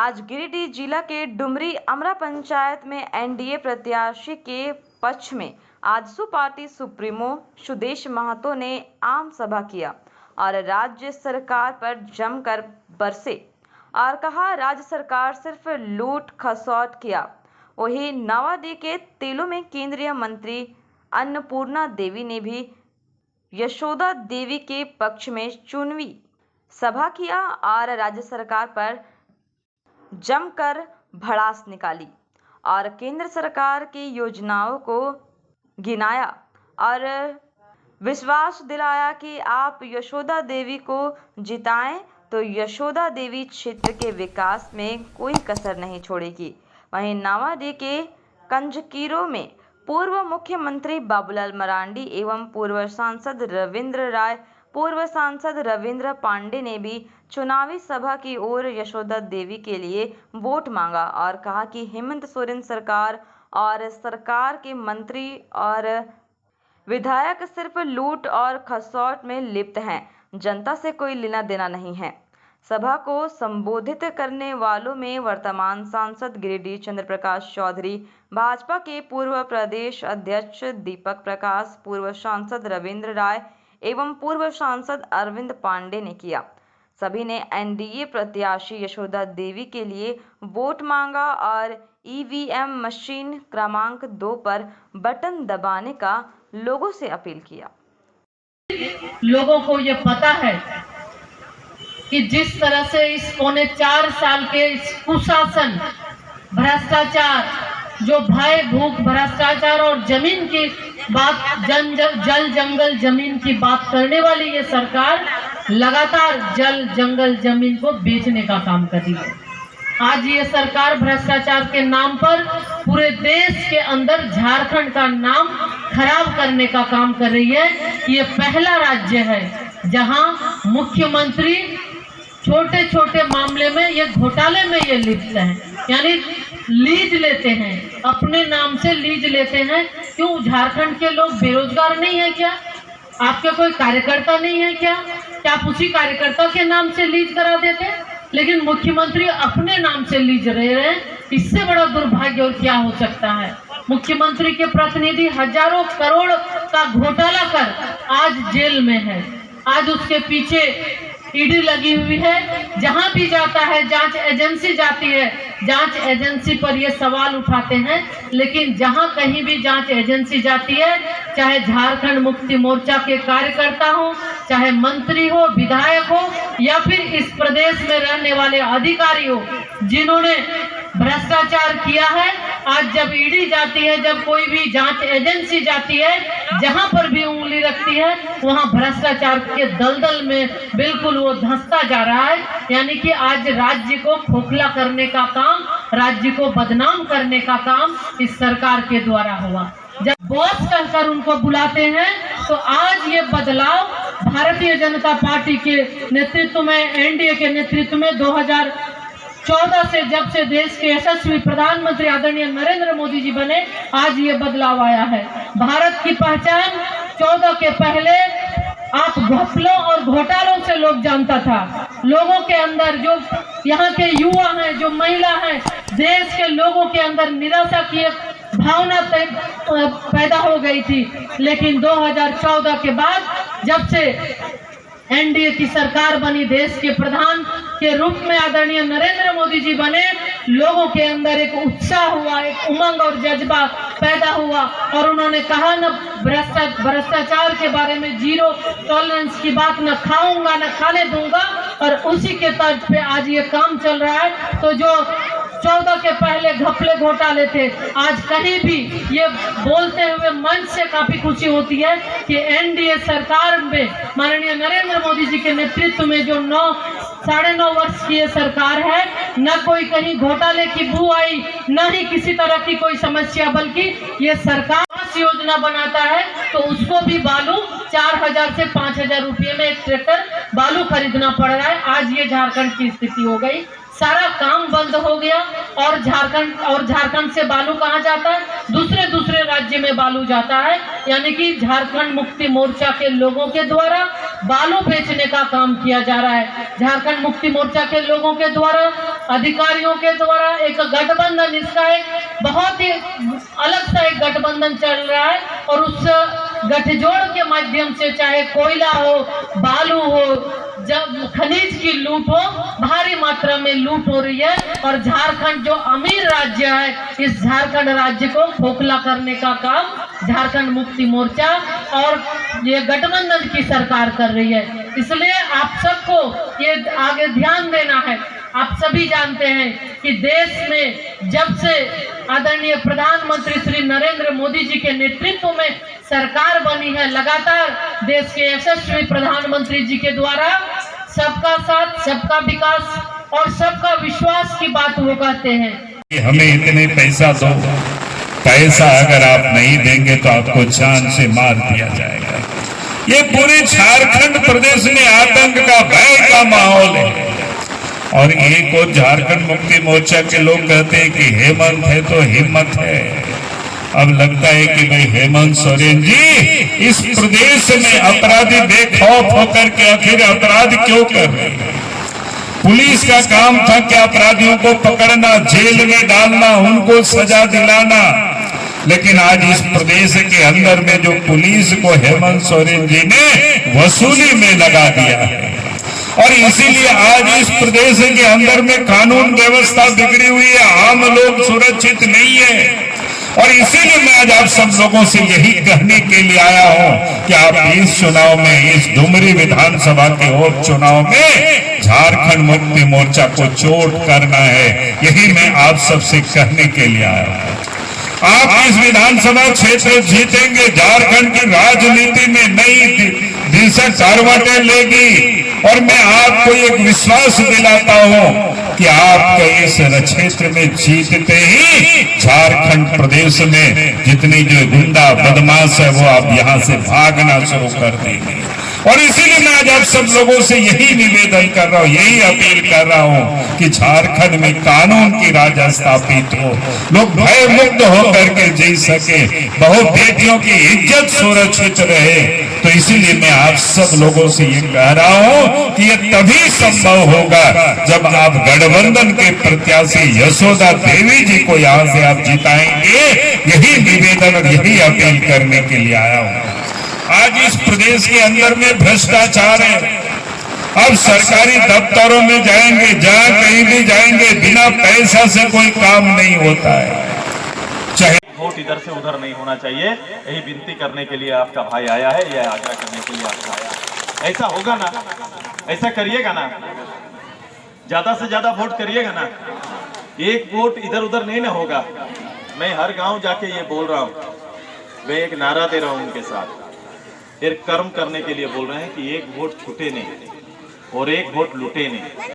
आज गिरिडीह जिला के डुमरी अमरा पंचायत में एनडीए प्रत्याशी के पक्ष में आजसू पार्टी सुप्रीमो सुदेश महतो ने आम सभा किया और राज्य सरकार पर जमकर बरसे और कहा राज्य सरकार सिर्फ लूट खसौट किया। वहीं नवाडी के तेलों में केंद्रीय मंत्री अन्नपूर्णा देवी ने भी यशोदा देवी के पक्ष में चुनावी सभा किया और राज्य सरकार पर जमकर भड़ास निकाली और केंद्र सरकार की योजनाओं को गिनाया और विश्वास दिलाया कि आप यशोदा देवी को जिताएं तो यशोदा देवी क्षेत्र के विकास में कोई कसर नहीं छोड़ेगी। वहीं नावाडी के कंजकीरो में पूर्व मुख्यमंत्री बाबूलाल मरांडी एवं पूर्व सांसद रविंद्र राय, पूर्व सांसद रविंद्र पांडे ने भी चुनावी सभा की ओर यशोदा देवी के लिए वोट मांगा और कहा कि हेमंत सोरेन सरकार और सरकार के मंत्री और विधायक सिर्फ लूट और खसौट में लिप्त हैं, जनता से कोई लेना देना नहीं है। सभा को संबोधित करने वालों में वर्तमान सांसद गिरिडीह चंद्र प्रकाश चौधरी, भाजपा के पूर्व प्रदेश अध्यक्ष दीपक प्रकाश, पूर्व सांसद रविंद्र राय एवं पूर्व सांसद अरविंद पांडे ने किया। सभी ने एनडीए प्रत्याशी यशोदा देवी के लिए वोट मांगा और ईवीएम मशीन क्रमांक 2 पर बटन दबाने का लोगों से अपील किया। लोगों को ये पता है कि जिस तरह से इस पौने 4 साल के इस कुशासन, भ्रष्टाचार, जो भय भूख भ्रष्टाचार और जमीन की बात, जल जंगल जमीन की बात करने वाली ये सरकार लगातार जल जंगल जमीन को बेचने का काम कर रही है। आज ये सरकार भ्रष्टाचार के नाम पर पूरे देश के अंदर झारखंड का नाम खराब करने का काम कर रही है। ये पहला राज्य है जहां मुख्यमंत्री छोटे छोटे मामले में, ये घोटाले में ये लिप्त हैं, यानी लीज लेते हैं, अपने नाम से लीज लेते हैं। क्यों झारखंड के लोग बेरोजगार नहीं है क्या? आपके कोई कार्यकर्ता नहीं है क्या? क्या आप उसी कार्यकर्ता के नाम से लीज करा देते? लेकिन मुख्यमंत्री अपने नाम से लीज ले रहे हैं। इससे बड़ा दुर्भाग्य और क्या हो सकता है? मुख्यमंत्री के प्रतिनिधि हजारों करोड़ का घोटाला कर आज जेल में है। आज उसके पीछे ईडी लगी हुई है। जहां भी जाता है, जांच एजेंसी जाती है, जांच एजेंसी पर ये सवाल उठाते हैं। लेकिन जहां कहीं भी जांच एजेंसी जाती है, चाहे झारखंड मुक्ति मोर्चा के कार्यकर्ता हो, चाहे मंत्री हो, विधायक हो, या फिर इस प्रदेश में रहने वाले अधिकारी हो जिन्होंने भ्रष्टाचार किया है, आज जब ईडी जाती है, जब कोई भी जांच एजेंसी जाती है, जहां पर भी उंगली रखती है वहां भ्रष्टाचार के दलदल में बिल्कुल वो धंसता जा रहा है। यानी कि आज राज्य को खोखला करने का काम, राज्य को बदनाम करने का काम इस सरकार के द्वारा हुआ। जब बॉस कहकर उनको बुलाते हैं तो आज ये बदलाव भारतीय जनता पार्टी के नेतृत्व में, एनडीए के नेतृत्व में 2014 से, जब से देश के यशस्वी प्रधानमंत्री आदरणीय नरेंद्र मोदी जी बने, आज ये बदलाव आया है। भारत की पहचान 14 के पहले आप घपलों और घोटालों से लोग जानता था। लोगों के अंदर, जो यहाँ के युवा हैं, जो महिला हैं, देश के लोगों के अंदर निराशा की एक भावना पैदा हो गई थी। लेकिन 2014 के बाद जब से एनडीए की सरकार बनी, देश के प्रधान के रूप में आदरणीय नरेंद्र मोदी जी बने, लोगों के अंदर एक उत्साह हुआ, एक उमंग और जज्बा पैदा हुआ और उन्होंने कहा न भ्रष्टाचार के बारे में, जीरो टॉलरेंस की बात न खाऊंगा न खाने दूंगा, और उसी के तर्ज पे आज ये काम चल रहा है। तो जो 14 के पहले घपले घोटाले थे, आज कहीं भी ये बोलते हुए मंच से काफी खुशी होती है कि एनडीए सरकार में माननीय नरेंद्र मोदी जी के नेतृत्व में जो 9.5 वर्ष की ये सरकार है, न कोई कहीं घोटाले की बू आई, न ही किसी तरह की कोई समस्या, बल्कि ये सरकार योजना बनाता है तो उसको भी बालू 4000 से 5000 रुपये में एक ट्रैक्टर बालू खरीदना पड़ रहा है। आज ये झारखंड की स्थिति हो गई। सारा काम बंद हो गया और झारखंड से बालू कहाँ जाता है? दूसरे राज्य में बालू जाता है। यानी कि झारखंड मुक्ति मोर्चा के लोगों के द्वारा बालू बेचने का काम किया जा रहा है। झारखंड मुक्ति मोर्चा के लोगों के द्वारा अधिकारियों के द्वारा एक गठबंधन, इसका एक बहुत ही अलग सा एक गठबंधन चल रहा है और उस गठजोड़ के माध्यम से चाहे कोयला हो, बालू हो, जब खनिज की लूट हो, भारी मात्रा में लूट हो रही है और झारखंड जो अमीर राज्य है, इस झारखंड राज्य को खोखला करने का काम झारखंड मुक्ति मोर्चा और ये गठबंधन की सरकार कर रही है। इसलिए आप सबको ये आगे ध्यान देना है। आप सभी जानते हैं कि देश में जब से आदरणीय प्रधानमंत्री श्री नरेंद्र मोदी जी के नेतृत्व में सरकार बनी है, लगातार देश के यशस्वी प्रधानमंत्री जी के द्वारा सबका साथ, सबका विकास और सबका विश्वास की बात वो कहते हैं। हमें इतने पैसा दो, पैसा अगर आप नहीं देंगे तो आपको जान से मार दिया जाएगा। ये पूरे झारखंड प्रदेश में आतंक का, भय का माहौल है। और एक और झारखंड मुक्ति मोर्चा के लोग कहते हैं कि हेमंत है तो हिम्मत है। अब लगता है कि भाई हेमंत सोरेन जी इस प्रदेश में अपराधी बेखौफ होकर के आखिर अपराध क्यों कर रहे हैं? पुलिस का काम था कि अपराधियों को पकड़ना, जेल में डालना, उनको सजा दिलाना, लेकिन आज इस प्रदेश के अंदर में जो पुलिस को हेमंत सोरेन जी ने वसूली में लगा दिया है और इसीलिए आज इस प्रदेश के अंदर में कानून व्यवस्था बिगड़ी हुई है, आम लोग सुरक्षित नहीं है। और इसीलिए मैं आज आप सब लोगों से यही कहने के लिए आया हूं कि आप इस चुनाव में, इस डुमरी विधानसभा के उपचुनाव में झारखंड मुक्ति मोर्चा को चोट करना है। यही मैं आप सबसे कहने के लिए आया हूं। आप इस विधानसभा क्षेत्र जीतेंगे, झारखंड की राजनीति में नई दिशा करवटें लेगी और मैं आपको एक विश्वास दिलाता हूं कि आपके इस क्षेत्र में जीतते ही झारखंड प्रदेश में जितनी जो गुंडा बदमाश है वो आप यहां से भागना शुरू कर देंगे। और इसीलिए मैं आज आप सब लोगों से यही निवेदन कर रहा हूं, यही अपील कर रहा हूं कि झारखंड में कानून की राज स्थापित हो, लोग भय मुक्त होकर के जी सके, बहु बेटियों की इज्जत सुरक्षित रहे। तो इसीलिए मैं आप सब लोगों से ये कह रहा हूं कि ये तभी संभव होगा जब आप गठबंधन के प्रत्याशी यशोदा देवी जी को यहां से आप जिताएंगे। यही निवेदन और यही अपील करने के लिए आया हूं। आज इस प्रदेश के अंदर में भ्रष्टाचार है। अब सरकारी दफ्तरों में जाएंगे, जहां कहीं भी जाएंगे, बिना पैसा से कोई काम नहीं होता है। चाहे वोट इधर से उधर नहीं होना चाहिए, यही विनती करने के लिए आपका भाई आया है, यह आग्रह करने के लिए आपका आया है। ऐसा होगा ना, ऐसा करिएगा ना, ज्यादा से ज्यादा वोट करिएगा ना, एक वोट इधर उधर नहीं ना होगा। मैं हर गांव जाके ये बोल रहा हूँ, मैं एक नारा दे रहा हूँ उनके साथ, एक कर्म करने के लिए बोल रहे हैं कि एक वोट छूटे नहीं और एक वोट लूटे नहीं।